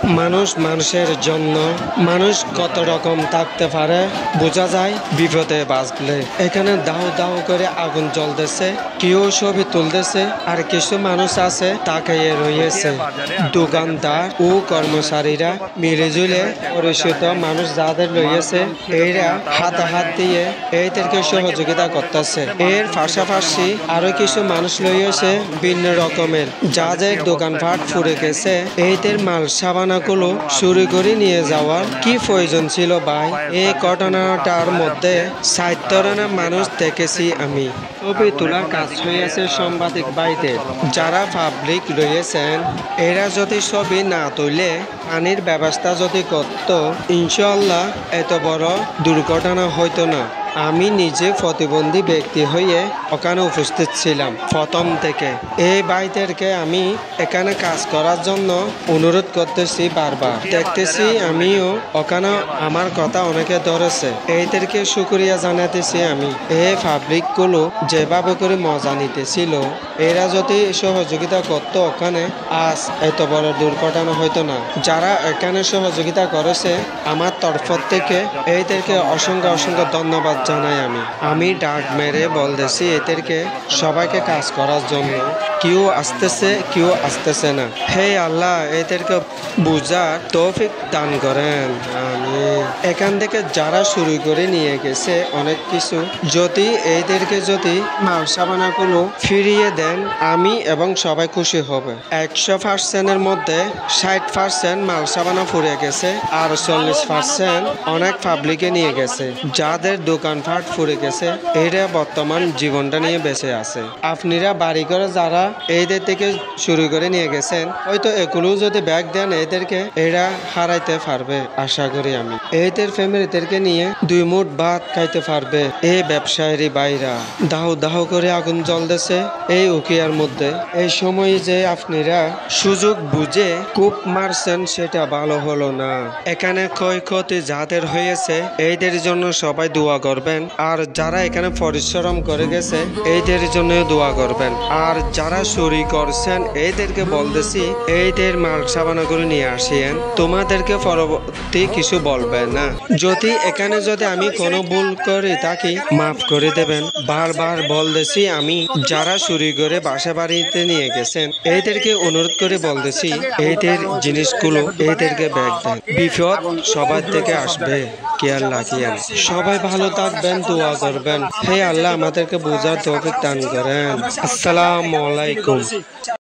মানুষ মানুষের জন্য মানুষ কত রকম থাকতে পারে বোঝা যায় বিপদে বাঁচলে। এখানে দাও দাও করে আগুন জ্বলতেছে, কেউ ছবি তুলতেছে, আর কিছু মানুষ আছে তাকিয়ে রয়েছে। দোকানদার ও কর্মচারীরা মিলেজুলে পরিচিত মানুষ যাদের রয়েছে এরা হাতে হাত দিয়ে এইদেরকে সহযোগিতা করতেছে। এর পাশাপাশি আরো কিছু মানুষ রয়েছে ভিন্ন রকমের, যাদের দোকানপাট ফুরে গেছে। এইদের মাল সাবানাগুলো চুরি করে নিয়ে যাওয়ার কি প্রয়োজন ছিল ভাই? এই ঘটনাটার মধ্যে ৬০ ধরনের মানুষ দেখেছি আমি। ছবি তোলার কাজ হয়েছে সাংবাদিক ভাইদের, যারা পাবলিক রয়েছেন। এরা যদি ছবি না তুলে পানির ব্যবস্থা যদি করত, ইনশাআল্লাহ এত বড় দুর্ঘটনা হইতো না। আমি নিজে প্রতিবন্ধী ব্যক্তি হয়ে ওখানে উপস্থিত ছিলাম প্রথম থেকে। এই ভাইদেরকে আমি এখানে কাজ করার জন্য অনুরোধ করতেছি বারবার। দেখতেছি আমিও ওখানে আমার কথা অনেকে ধরেছে। এইদেরকে শুকরিয়া জানাতেছি আমি। এই পাবলিকগুলো যেভাবে করে মজা নিতেছিল, এরা যদি সহযোগিতা করতো ওখানে আজ এত বড় দুর্ঘটনা হইতো না। যারা এখানে সহযোগিতা করেছে আমার তরফ থেকে এইদেরকে অসংখ্য অসংখ্য ধন্যবাদ জানাই আমি ডাক মেরে বলতেছি এদেরকে সবাইকে কাজ করার জন্য। কেউ আসতেছে কেউ আসতেছে না। হে আল্লাহ এদেরকে বুঝার তৌফিক দান করেন। আমি এখান থেকে যারা শুরু করে নিয়ে গেছে অনেক কিছু, যদি এইদেরকে যদি মাল সাবানাগুলো ফিরিয়ে দেন আমি এবং সবাই খুশি হবে। ১০০%-এর মধ্যে ৬০% মাল সাবানা ফুরিয়ে গেছে, আর ৪০% অনেক পাবলিকে নিয়ে গেছে। যাদের দোকানপাট ফুরে গেছে এরা বর্তমান জীবনটা নিয়ে বেঁচে আছে। আপনারা বাড়ি করে যারা এইদের থেকে শুরু করে নিয়ে গেছেন, হয়তো এগুলো যদি ব্যাগ দেন এদেরকে এরা হারাইতে পারবে আশা করি আমি। এদের ফ্যামিলিদেরকে নিয়ে ২ মুঠ ভাত খাইতে পারবে। এই ব্যবসায়ী বাইরা দাও দাও করে আগুন জ্বলতেছে এই উকিয়ার মধ্যে। এই সময় যে আপনারা সুযোগ বুঝে কূপ মারছেন সেটা ভালো হলো না। এখানে ক্ষয়ক্ষতি যাদের হয়েছে এইদের জন্য সবাই দোয়া করবেন, আর যারা এখানে পরিশ্রম করে গেছে এইদের জন্য দোয়া করবেন। আর যারা চুরি করছেন এইদেরকে বলতেছি এইদের মাল সাবানা করে নিয়ে আসেন, তোমাদেরকে পরবর্তী কিছু বলবে না। যদি এখানে যদি আমি কোনো ভুল করে থাকি মাফ করে দেবেন। বারবার বলতেছি আমি, যারা চুরি করে বাসা বাড়িতে নিয়ে গেছেন এইদেরকে অনুরোধ করে বলতেছি এইদের জিনিসগুলো এইদেরকে ব্যাগ দেন। বিপদ সবার থেকে আসবে, খেয়াল রাখিয়েন। সবাই ভালো থাকবেন, দোয়া করবেন। হে আল্লাহ আমাদেরকে বোঝার তৌফিক দান করেন। আসসালামু আলাইকুম।